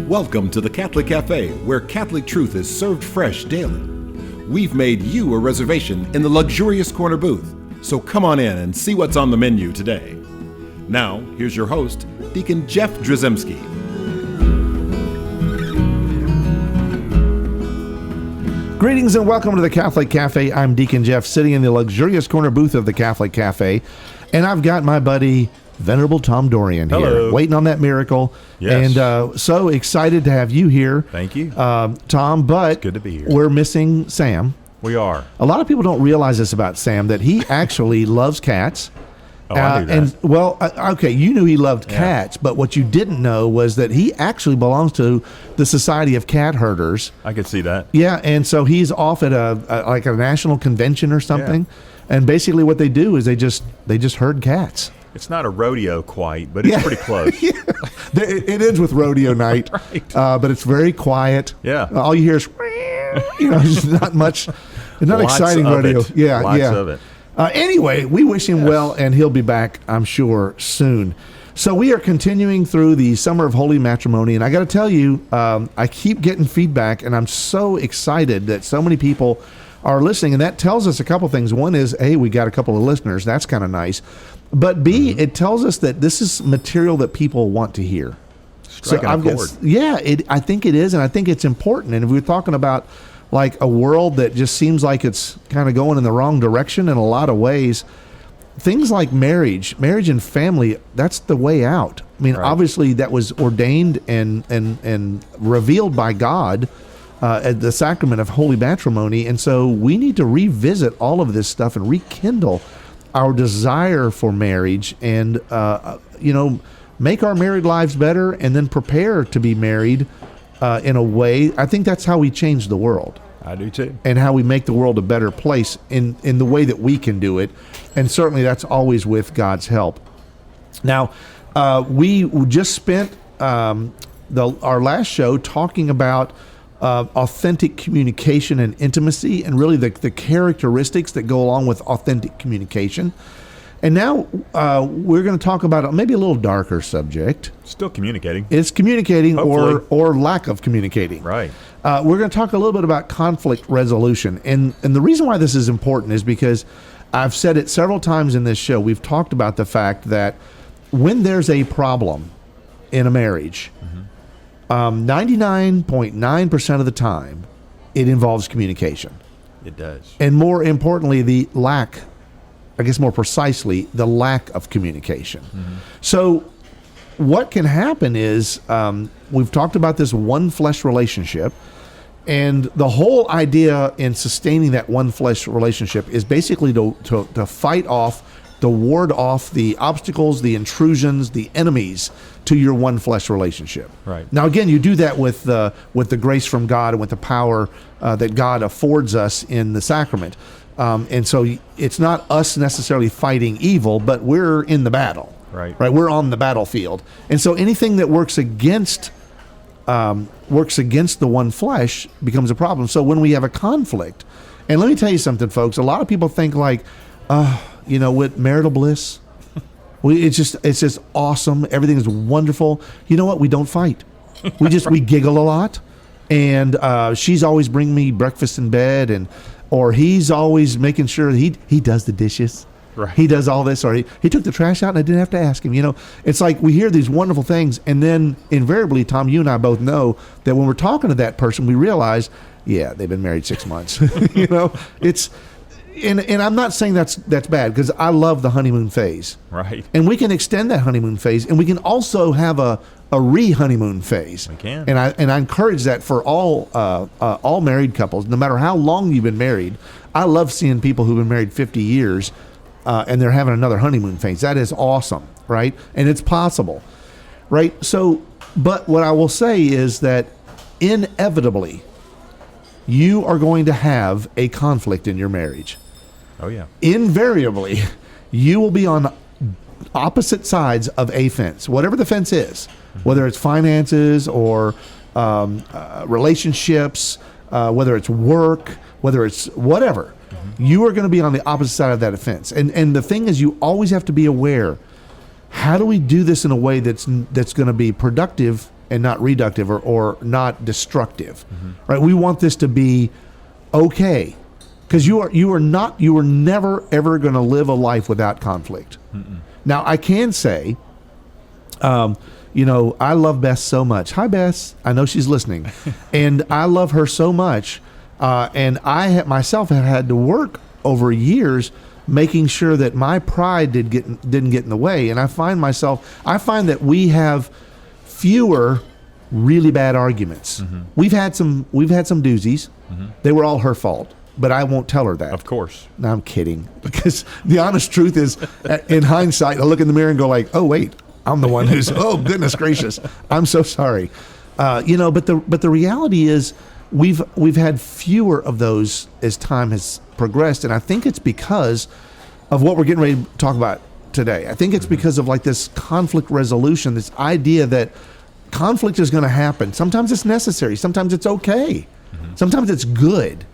Welcome to the Catholic Cafe, where Catholic truth is served fresh daily. We've made you a reservation in the luxurious corner booth, so come on in and see what's on the menu today. Now, here's your host, Deacon Jeff Drzymski. Greetings and welcome to the Catholic Cafe. I'm Deacon Jeff, sitting in the luxurious corner booth of the Catholic Cafe, and I've got my buddy Venerable Tom Dorian here, waiting on that miracle. Yes. And so excited to have you here. Thank you. Tom, but It's good to be here. We're missing Sam. We are. A lot of people don't realize this about Sam, that he actually loves cats. I knew that. And well, okay, you knew he loved cats, but what you didn't know was that he actually belongs to the Society of Cat Herders. I could see that. Yeah, and so he's off at a national convention or something, and basically what they do is they just herd cats. It's not a rodeo quite, but it's pretty close. It ends with rodeo night, Right. But it's very quiet. Yeah. All you hear is, just not much. It's not Lots exciting of rodeo. it. Yeah, Lots yeah. of it. Anyway, we wish him well, and he'll be back, I'm sure, soon. So we are continuing through the Summer of Holy Matrimony, and I got to tell you, I keep getting feedback, and I'm so excited that so many people are listening, and that tells us a couple things. One is, hey, we got a couple of listeners. That's kind of nice. But B, it tells us that this is material that people want to hear. Striking a chord. I think it is, and I think it's important. And if we're talking about like a world that just seems like it's kind of going in the wrong direction in a lot of ways, things like marriage and family, that's the way out. I mean, obviously that was ordained and revealed by God at the sacrament of Holy Matrimony. And so we need to revisit all of this stuff and rekindle our desire for marriage and, make our married lives better and then prepare to be married in a way. I think that's how we change the world. I do too. And how we make the world a better place in the way that we can do it. And certainly that's always with God's help. Now, we just spent our last show talking about authentic communication and intimacy, and really the characteristics that go along with authentic communication. And now we're going to talk about maybe a little darker subject. Still communicating. It's communicating Hopefully. or lack of communicating. Right. We're going to talk a little bit about conflict resolution. And the reason why this is important is because I've said it several times in this show. We've talked about the fact that when there's a problem in a marriage, 99.9% of the time, it involves communication. It does. And more importantly, more precisely, the lack of communication. So what can happen is, we've talked about this one flesh relationship, and the whole idea in sustaining that one flesh relationship is basically to fight off, to ward off the obstacles, the intrusions, the enemies to your one flesh relationship. Right. Now, again, you do that with the grace from God and with the power that God affords us in the sacrament. And so it's not us necessarily fighting evil, but we're in the battle. Right. We're on the battlefield. And so anything that works against the one flesh becomes a problem. So when we have a conflict, and let me tell you something, folks, a lot of people think like, with marital bliss, it's just awesome. Everything is wonderful. You know what? We don't fight. We giggle a lot. And she's always bringing me breakfast in bed, or he's always making sure he does the dishes. Right. He does all this, or he took the trash out and I didn't have to ask him. It's like we hear these wonderful things, and then invariably, Tom, you and I both know that when we're talking to that person, we realize, they've been married 6 months. It's and I'm not saying that's bad, because I love the honeymoon phase. Right. And we can extend that honeymoon phase, and we can also have a re-honeymoon phase. We can. And I encourage that for all married couples, no matter how long you've been married. I love seeing people who've been married 50 years and they're having another honeymoon phase. That is awesome, right? And it's possible, right? So, but what I will say is that inevitably, you are going to have a conflict in your marriage. Oh, yeah. Invariably, you will be on opposite sides of a fence, whatever the fence is, whether it's finances or relationships, whether it's work, whether it's whatever. You are going to be on the opposite side of that fence. And the thing is, you always have to be aware, how do we do this in a way that's going to be productive and not reductive or not destructive, right? We want this to be okay, because you are never ever going to live a life without conflict. Now I can say, I love Beth so much. Hi, Beth. I know she's listening, and I love her so much. And I myself have had to work over years making sure that my pride didn't get in the way. And I find that we have fewer really bad arguments. We've had some doozies. They were all her fault, but I won't tell her that. Of course. No, I'm kidding, because the honest truth is, in hindsight, I look in the mirror and go like, oh wait, I'm the one who's, oh goodness gracious, I'm so sorry. But the reality is, we've had fewer of those as time has progressed, and I think it's because of what we're getting ready to talk about today. I think it's because of like this conflict resolution, this idea that conflict is going to happen. Sometimes it's necessary, sometimes it's okay, sometimes it's good.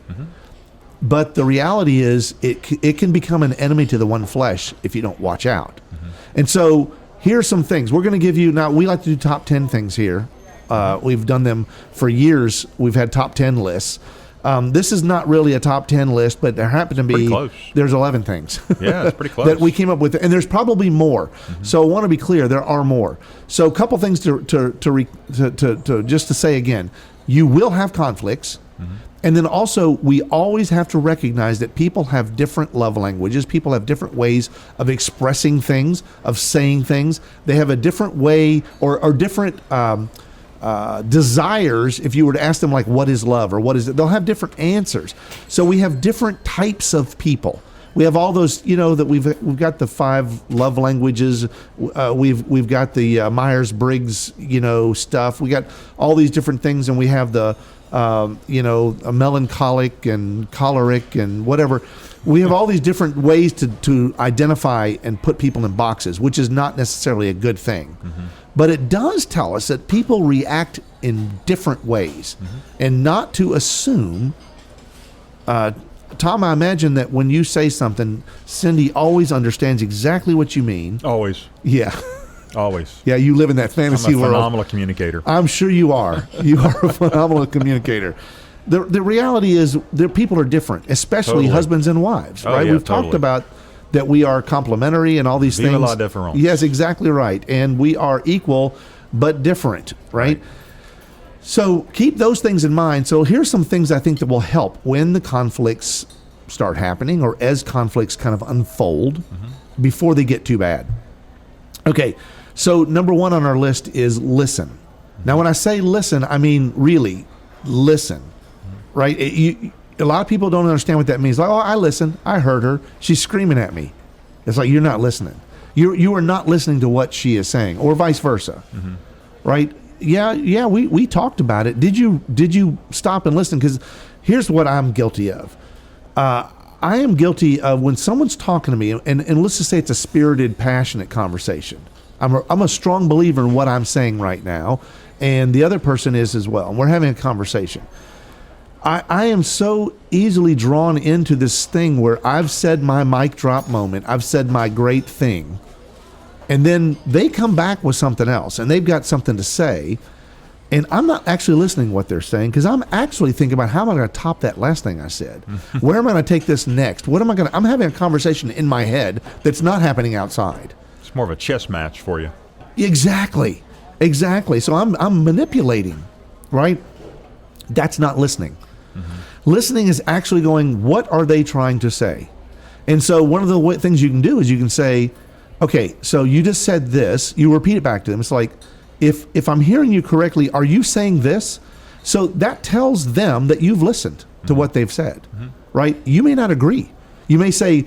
But the reality is, it can become an enemy to the one flesh if you don't watch out. And so here's some things we're going to give you. Now, we like to do top 10 things here. We've done them for years. We've had top 10 lists. This is not really a top 10 list, but there happen to be, there's 11 things. Yeah, it's pretty close. that we came up with, and there's probably more. So I want to be clear, there are more. So a couple things to just to say again, you will have conflicts. And then also, we always have to recognize that people have different love languages. People have different ways of expressing things, of saying things. They have a different way or different desires. If you were to ask them, like, what is love or what is it? They'll have different answers. So we have different types of people. We have all those, that we've got the 5 love languages. We've got the Myers-Briggs, stuff. We got all these different things, and we have the a melancholic and choleric and whatever. We have all these different ways to identify and put people in boxes, which is not necessarily a good thing. But it does tell us that people react in different ways, and not to assume. Tom, I imagine that when you say something, Cindy always understands exactly what you mean. Always. Yeah. Always. Yeah, you live in that fantasy world. I'm a phenomenal communicator. I'm sure you are. You are a phenomenal communicator. The reality is, people are different, especially husbands and wives, right? Yeah, We've talked about that we are complementary and all these things. A lot different. Yes, exactly right. And we are equal but different, right? So keep those things in mind. So here's some things I think that will help when the conflicts start happening, or as conflicts kind of unfold before they get too bad. Okay, so number 1 on our list is listen. Now, when I say listen, I mean really listen, right? A lot of people don't understand what that means. Like, oh, I listened. I heard her. She's screaming at me. It's like, you're not listening. You are not listening to what she is saying, or vice versa, right? Yeah, we talked about it. Did you stop and listen? Because here's what I'm guilty of. I am guilty of when someone's talking to me, and let's just say it's a spirited, passionate conversation. I'm a strong believer in what I'm saying right now, and the other person is as well. And we're having a conversation. I am so easily drawn into this thing where I've said my mic drop moment. I've said my great thing. And then they come back with something else, and they've got something to say. And I'm not actually listening to what they're saying, because I'm actually thinking about, how am I going to top that last thing I said? Where am I going to take this next? I'm having a conversation in my head that's not happening outside. It's more of a chess match for you. Exactly. So I'm manipulating, right? That's not listening. Listening is actually going, what are they trying to say? And so one of the things you can do is you can say, okay, so you just said this. You repeat it back to them. It's like, if I'm hearing you correctly, are you saying this? So that tells them that you've listened to what they've said, right? You may not agree. You may say,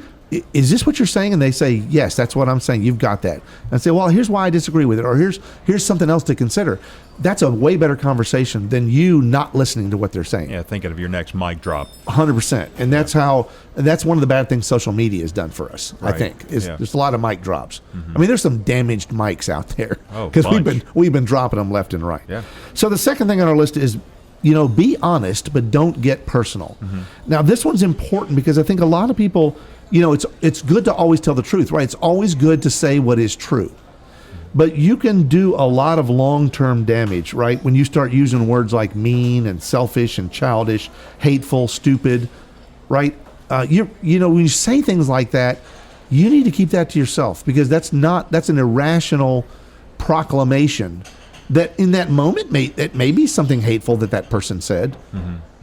is this what you're saying? And they say, yes, that's what I'm saying. You've got that. And say, well, here's why I disagree with it. Or here's something else to consider. That's a way better conversation than you not listening to what they're saying. Yeah, thinking of your next mic drop. 100%. And that's one of the bad things social media has done for us, I think, is there's a lot of mic drops. I mean, there's some damaged mics out there. Because we've been dropping them left and right. Yeah. So the second thing on our list is, be honest, but don't get personal. Now, this one's important because I think a lot of people, it's good to always tell the truth, right? It's always good to say what is true. But you can do a lot of long-term damage, right? When you start using words like mean and selfish and childish, hateful, stupid, right? You know, when you say things like that, you need to keep that to yourself, because that's an irrational proclamation that in that moment it may be something hateful that person said.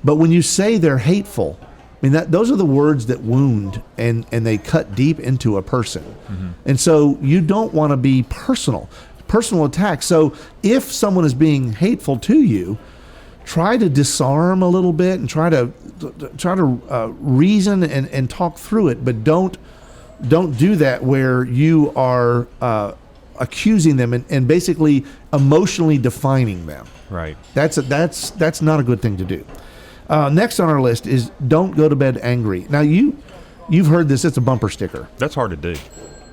But when you say they're hateful, I mean, those are the words that wound and they cut deep into a person. And so you don't want to be personal attack. So if someone is being hateful to you, try to disarm a little bit and try to reason and talk through it, but don't do that where you are accusing them and basically emotionally defining them. Right. That's not a good thing to do. Next on our list is don't go to bed angry. Now you've heard this. It's a bumper sticker. That's hard to do.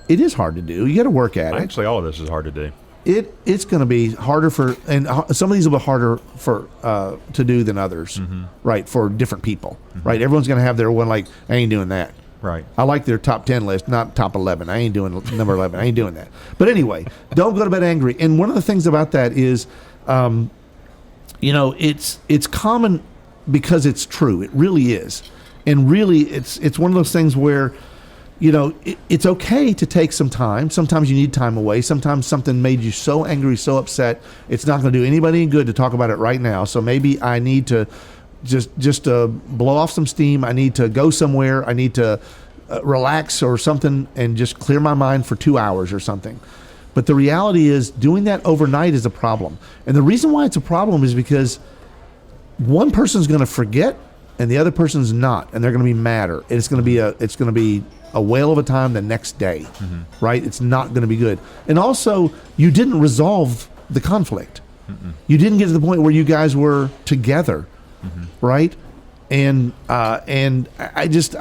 It is hard to do. You got to work at it. Actually, all of this is hard to do. It's going to be harder and some of these will be harder to do than others, right? For different people, right? Everyone's going to have their one, like, I ain't doing that. Right. I like their top 10 list, not top 11. I ain't doing number 11. I ain't doing that. But anyway, don't go to bed angry. And one of the things about that is, it's common because it's true. It really is. And really, it's one of those things where, it's okay to take some time. Sometimes you need time away. Sometimes something made you so angry, so upset, it's not going to do anybody any good to talk about it right now. So maybe I need to just blow off some steam. I need to go somewhere. I need to relax or something and just clear my mind for 2 hours or something. But the reality is doing that overnight is a problem. And the reason why it's a problem is because one person's going to forget and the other person's not, and they're going to be madder. And it's going to be a whale of a time the next day, right? It's not going to be good. And also, you didn't resolve the conflict. You didn't get to the point where you guys were together, right? And I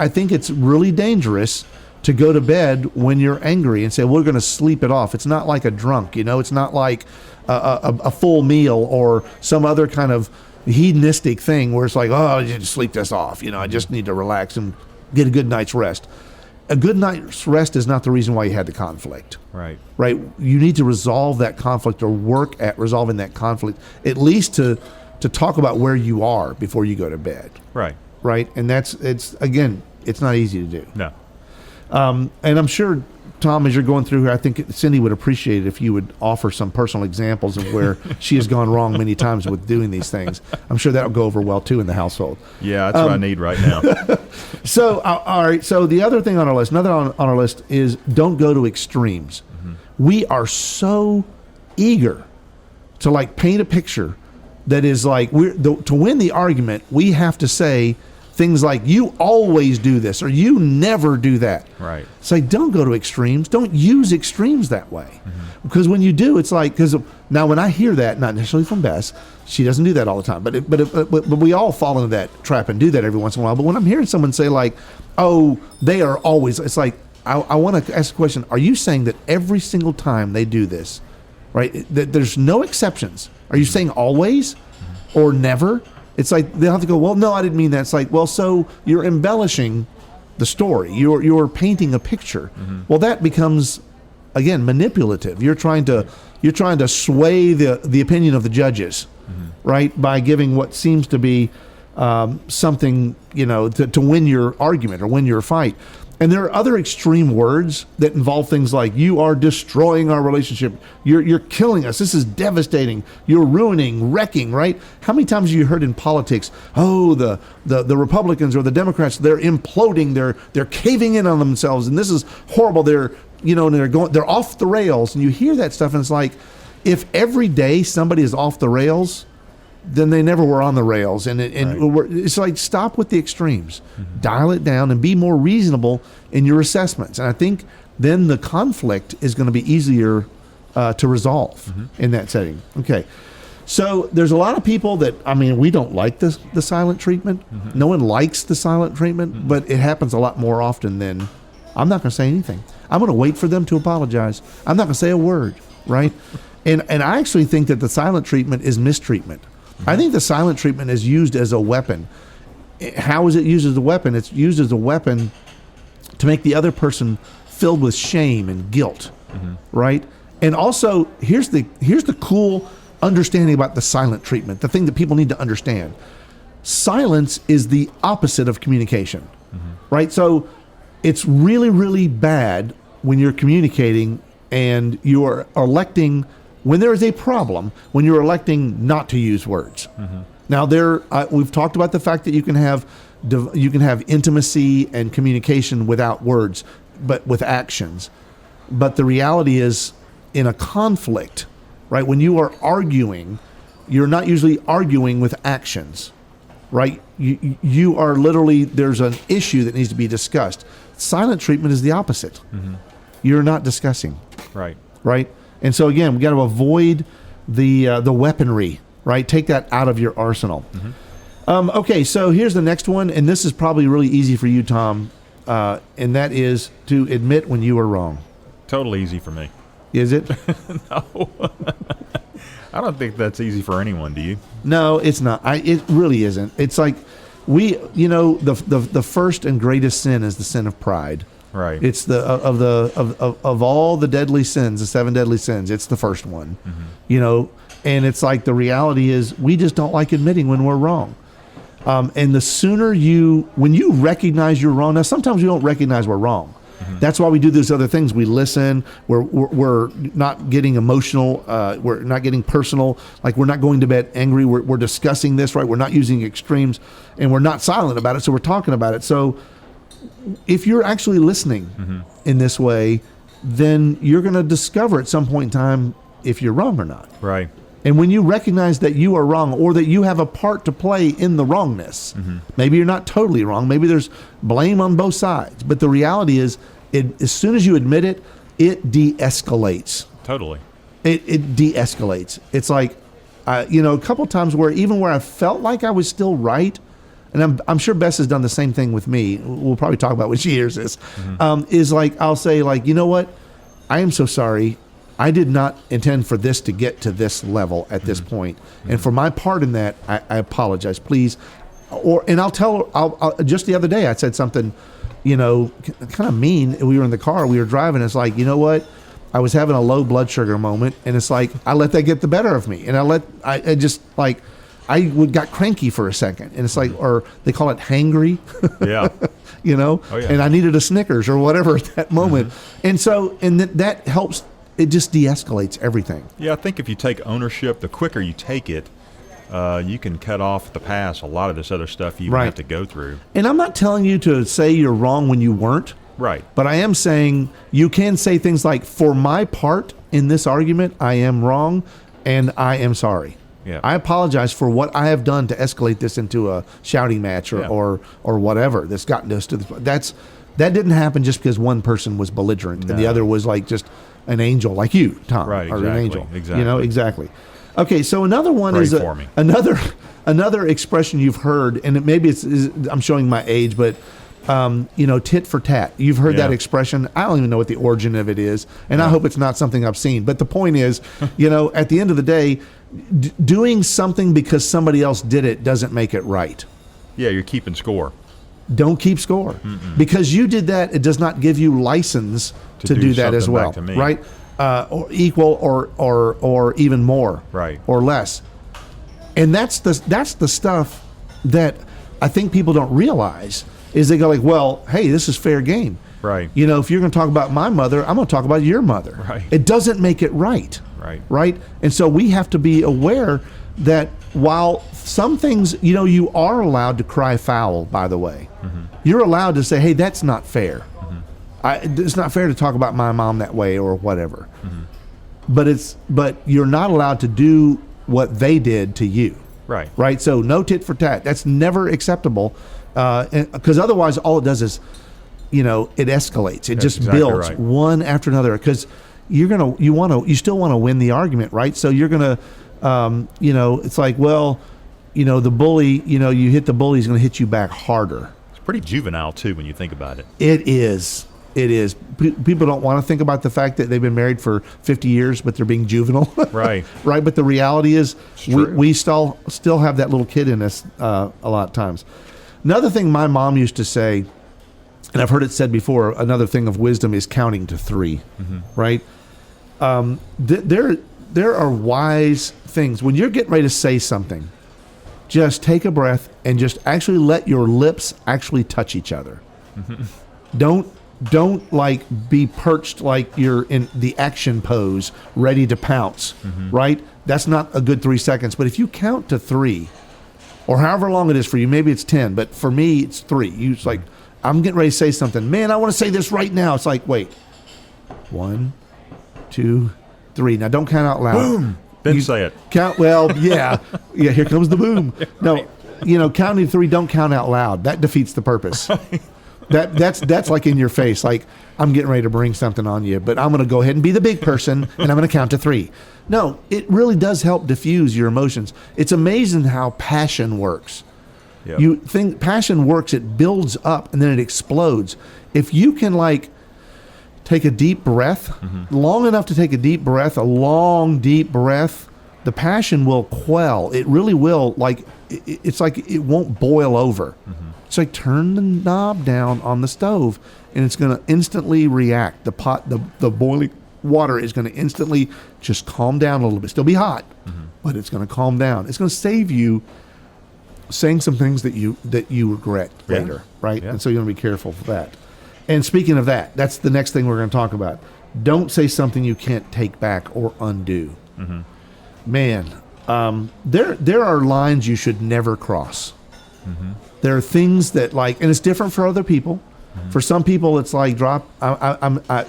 think it's really dangerous to go to bed when you're angry and say, we're going to sleep it off. It's not like a drunk, it's not like a full meal or some other kind of hedonistic thing where it's like, oh, you just sleep this off. I just need to relax and get a good night's rest. A good night's rest is not the reason why you had the conflict. Right. Right. You need to resolve that conflict or work at resolving that conflict, at least to talk about where you are before you go to bed. Right. Right. And it's not easy to do. No. And I'm sure, Tom, as you're going through here, I think Cindy would appreciate it if you would offer some personal examples of where she has gone wrong many times with doing these things. I'm sure that'll go over well, too, in the household. Yeah, that's what I need right now. So, all right. So the other thing on our list, another on our list is don't go to extremes. We are so eager to paint a picture that is like to win the argument, we have to say things like, you always do this or you never do that. Right. It's like, don't go to extremes. Don't use extremes that way. Because when you do, it's like, because now when I hear that, not necessarily from Bess, she doesn't do that all the time, but we all fall into that trap and do that every once in a while. But when I'm hearing someone say like, oh, they are always, it's like, I want to ask a question. Are you saying that every single time they do this, right, that there's no exceptions? Are you saying always or never? It's like they'll have to go, well, no, I didn't mean that. It's like, well, so you're embellishing the story. You're painting a picture. Well, that becomes, again, manipulative. You're trying to sway the opinion of the judges, right, by giving what seems to be something, to win your argument or win your fight. And there are other extreme words that involve things like, you are destroying our relationship. You're killing us. This is devastating. You're ruining, wrecking, right? How many times have you heard in politics, oh, the Republicans or the Democrats, they're imploding. They're caving in on themselves. And this is horrible. They're off the rails. And you hear that stuff. And it's like, if every day somebody is off the rails, then they never were on the rails. And it's like, stop with the extremes. Dial it down and be more reasonable in your assessments. And I think then the conflict is going to be easier to resolve in that setting. Okay. So there's a lot of people that, we don't like the silent treatment. No one likes the silent treatment, but it happens a lot more often than, I'm not going to say anything. I'm going to wait for them to apologize. I'm not going to say a word, right? And I actually think that the silent treatment is mistreatment. I think the silent treatment is used as a weapon. How is it used as a weapon? It's used as a weapon to make the other person filled with shame and guilt, right? And also, here's the cool understanding about the silent treatment, the thing that people need to understand. Silence is the opposite of communication, right? So it's really, really bad when you're communicating and you are electing, when there is a problem, when you're electing not to use words. Now, we've talked about the fact that you can have intimacy and communication without words, but with actions. But the reality is, in a conflict, right, when you are arguing, you're not usually arguing with actions, right? You are literally, there's an issue that needs to be discussed. Silent treatment is the opposite. You're not discussing. Right? And so again, we got to avoid the weaponry, right? Take that out of your arsenal. Okay, so here's the next one, and this is probably really easy for you, Tom, and that is to admit when you are wrong. Totally easy for me. Is it? No. I don't think that's easy for anyone, do you? No, it's not. It really isn't. It's like the first and greatest sin is the sin of pride. Right. It's of all the deadly sins, the 7 deadly sins, it's the first one. And it's like the reality is we just don't like admitting when we're wrong. And the sooner when you recognize you're wrong, now sometimes we don't recognize we're wrong. That's why we do those other things. We listen. We're not getting emotional. We're not getting personal. Like we're not going to bed angry. We're discussing this, right? We're not using extremes, and we're not silent about it. So we're talking about it. So if you're actually listening in this way, then you're going to discover at some point in time if you're wrong or not. Right. And when you recognize that you are wrong or that you have a part to play in the wrongness, maybe you're not totally wrong. Maybe there's blame on both sides. But the reality is, as soon as you admit it, it de-escalates. Totally. It de-escalates. It's like, a couple times where I felt like I was still right, and I'm sure Bess has done the same thing with me. We'll probably talk about when she hears this. Is like, I'll say like, you know what? I am so sorry. I did not intend for this to get to this level at this point. And for my part in that, I apologize, please. And I'll tell, just the other day, I said something, kind of mean. We were in the car, we were driving. It's like, you know what? I was having a low blood sugar moment. And it's like, I let that get the better of me. And I just like, I got cranky for a second. And it's like, or they call it hangry. Yeah. Oh, yeah. And I needed a Snickers or whatever at that moment. And so, that helps. It just de-escalates everything. Yeah, I think if you take ownership, the quicker you take it, you can cut off the past a lot of this other stuff you have to go through. And I'm not telling you to say you're wrong when you weren't. Right. But I am saying you can say things like, for my part in this argument, I am wrong and I am sorry. Yeah. I apologize for what I have done to escalate this into a shouting match or whatever that's gotten us to this. That didn't happen just because one person was belligerent and the other was like just an angel like you, Tom. Right, or an angel. Exactly. Exactly. Okay, so another one Pray is for me. another expression you've heard, and maybe I'm showing my age, but tit for tat. You've heard that expression. I don't even know what the origin of it is, and I hope it's not something I've seen. But the point is, at the end of the day, doing something because somebody else did it doesn't make it right. Yeah, you're keeping score. Don't keep score. Because you did that, it does not give you license to do that as well, right? Or equal or even more, right, or less. And that's the stuff that I think people don't realize is they go like, well, hey, this is fair game, right? If you're going to talk about my mother, I'm going to talk about your mother. Right. It doesn't make it right. Right. And so we have to be aware that while some things, you are allowed to cry foul, by the way. You're allowed to say, hey, that's not fair. It's not fair to talk about my mom that way or whatever. But you're not allowed to do what they did to you. Right. So no tit for tat. That's never acceptable. Because otherwise all it does is, it escalates. It just builds one after another. Because you still want to win the argument, right? So you're going to, it's like, well, the bully, you hit the bully, he's going to hit you back harder. It's pretty juvenile too when you think about it. It is. People don't want to think about the fact that they've been married for 50 years, but they're being juvenile. Right. Right. But the reality is we still have that little kid in us a lot of times. Another thing my mom used to say, and I've heard it said before, another thing of wisdom is counting to 3, right? there are wise things when you're getting ready to say something. Just take a breath and just actually let your lips actually touch each other. Don't like be perched like you're in the action pose, ready to pounce, right? That's not a good 3 seconds. But if you count to 3, or however long it is for you, maybe it's 10, but for me, it's 3. It's like, I'm getting ready to say something. Man, I want to say this right now. It's like, wait, 1, 2, 3. Now don't count out loud. Boom. Then say it. Count. Well, yeah. Here comes the boom. No, counting to 3. Don't count out loud. That defeats the purpose. That's like in your face. Like, I'm getting ready to bring something on you, but I'm going to go ahead and be the big person, and I'm going to count to 3. No, it really does help diffuse your emotions. It's amazing how passion works. Yep. You think passion works, it builds up and then it explodes. If you can take a deep breath, long enough to take a deep breath, a long, deep breath, the passion will quell. It really will. It's like it won't boil over. It's like turn the knob down on the stove and it's going to instantly react. The boiling water is going to instantly just calm down a little bit. Still be hot, but it's going to calm down. It's going to save you saying some things that you regret later, right? Yeah. And so you're going to be careful for that. And speaking of that, that's the next thing we're going to talk about. Don't say something you can't take back or undo. Man, there are lines you should never cross. There are things that and it's different for other people. For some people, it's like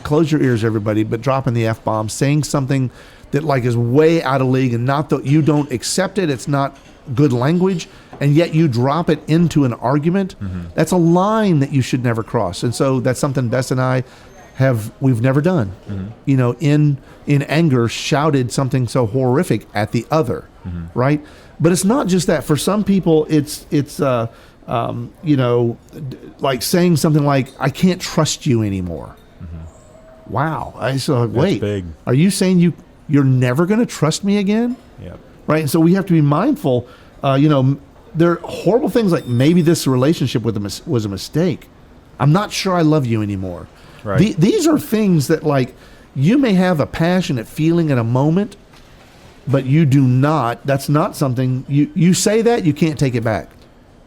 close your ears, everybody, but dropping the F-bomb, saying something that is way out of league and not that you don't accept it. It's not good language, and yet you drop it into an argument. That's a line that you should never cross. And so that's something Bess and I we've never done. In anger, shouted something so horrific at the other, right? But it's not just that. For some people, it's like saying something like, "I can't trust you anymore." Wow! Wait, big. Are you saying you're never going to trust me again? Yep. Right. And so we have to be mindful. There are horrible things like maybe this relationship was a mistake. I'm not sure I love you anymore. Right. These are things that you may have a passionate feeling in a moment, but you do not. That's not something you say that you can't take it back.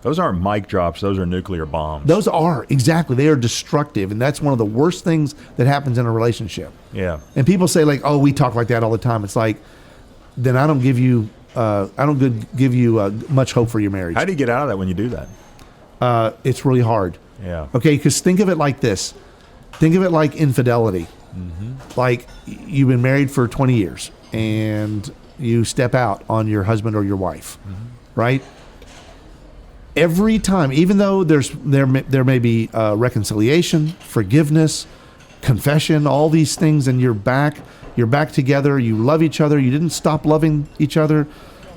Those aren't mic drops. Those are nuclear bombs. Those are, exactly. They are destructive, and that's one of the worst things that happens in a relationship. Yeah. And people say "Oh, we talk like that all the time." It's like, then I don't give you much hope for your marriage. How do you get out of that when you do that? It's really hard. Yeah. Okay, because think of it like this. Think of it like infidelity. Like you've been married for 20 years, and you step out on your husband or your wife, right? Every time, even though there may be reconciliation, forgiveness, confession, all these things, and you're back together, you love each other, you didn't stop loving each other,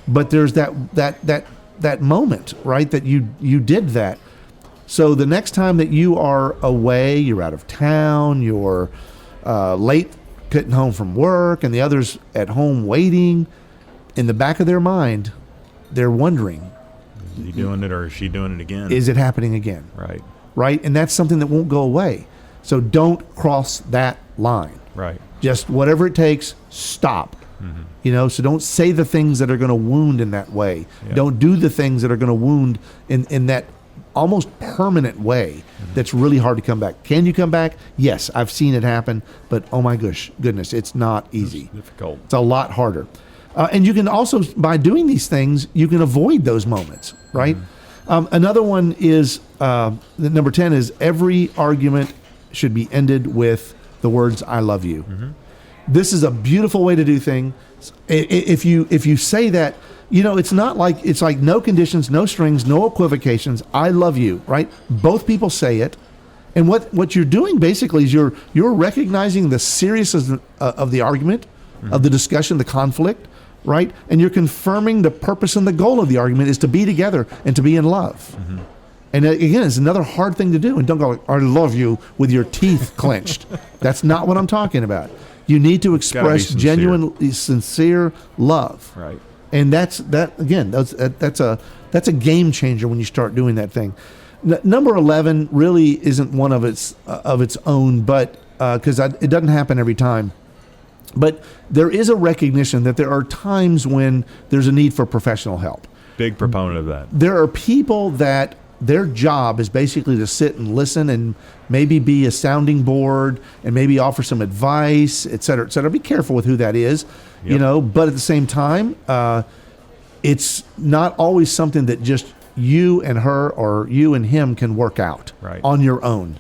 but there's that moment, right, that you did that. So the next time that you are away, you're out of town, you're late getting home from work, and the other's at home waiting, in the back of their mind, they're wondering, is he doing it or is she doing it again? Is it happening again? Right. Right? And that's something that won't go away. So don't cross that line. Right. Just whatever it takes, stop. So don't say the things that are going to wound in that way. Yep. Don't do the things that are going to wound in that almost permanent way that's really hard to come back. Can you come back? Yes, I've seen it happen, but oh my goodness, it's not easy. It's difficult. It's a lot harder. And you can also, by doing these things, you can avoid those moments, right? Another one is, number 10 is every argument should be ended with the words, "I love you." This is a beautiful way to do things. If you say that, it's not it's like no conditions, no strings, no equivocations. "I love you," right? Both people say it. And what you're doing basically is you're recognizing the seriousness of the argument, of the discussion, the conflict, right? And you're confirming the purpose and the goal of the argument is to be together and to be in love. And again, it's another hard thing to do. And don't go, "I love you," with your teeth clenched. That's not what I'm talking about. You need to express genuine, sincere love. Right. And that's a game changer when you start doing that thing. Number 11 really isn't one of its own, but because it doesn't happen every time. But there is a recognition that there are times when there's a need for professional help. Big proponent of that. There are people that their job is basically to sit and listen and maybe be a sounding board and maybe offer some advice, et cetera, et cetera. Be careful with who that is, but at the same time, it's not always something that just you and her or you and him can work out on your own,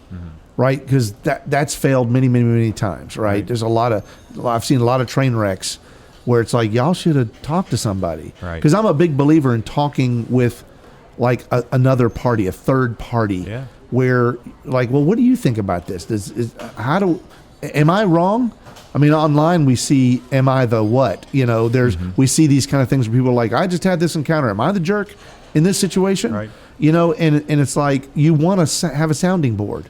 right? Because that's failed many, many, many times, right? There's I've seen a lot of train wrecks where it's like, y'all should have talked to somebody. Because I'm a big believer in talking with like another party, a third party, where like, well, what do you think about this? Am I wrong? I mean, online we see, am I the what? We see these kind of things where people are like, I just had this encounter. Am I the jerk in this situation? And it's like, you want to have a sounding board.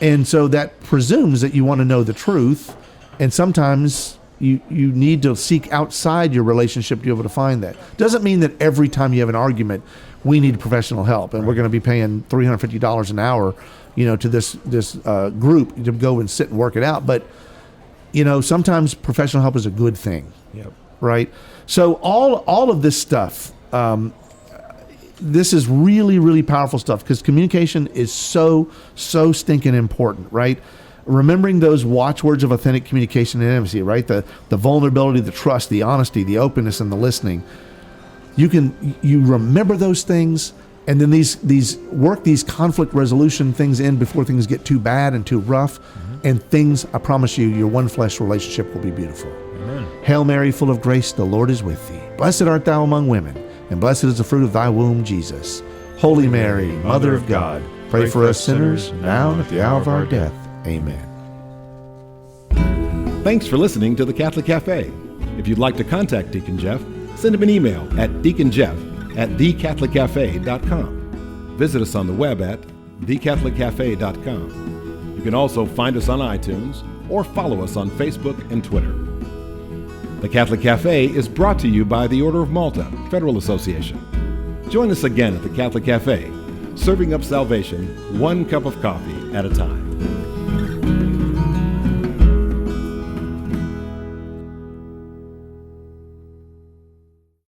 And so that presumes that you want to know the truth. And sometimes you need to seek outside your relationship to be able to find that. Doesn't mean that every time you have an argument, we need professional help, and we're going to be paying $350 an hour, to this group to go and sit and work it out. But sometimes professional help is a good thing, right? So all of this stuff, this is really, really powerful stuff because communication is so stinking important, right? Remembering those watchwords of authentic communication and intimacy, right? The vulnerability, the trust, the honesty, the openness, and the listening. You remember those things, and then these conflict resolution things in before things get too bad and too rough, and things, I promise you, your one flesh relationship will be beautiful. Amen. Hail Mary, full of grace, the Lord is with thee. Blessed art thou among women, and blessed is the fruit of thy womb, Jesus. Holy Mary, Mother of God, pray for us sinners, now and at the hour of our death. Amen. Thanks for listening to The Catholic Cafe. If you'd like to contact Deacon Jeff, send him an email at deaconjeff@thecatholiccafe.com. Visit us on the web at thecatholiccafe.com. You can also find us on iTunes or follow us on Facebook and Twitter. The Catholic Cafe is brought to you by the Order of Malta, Federal Association. Join us again at the Catholic Cafe, serving up salvation one cup of coffee at a time.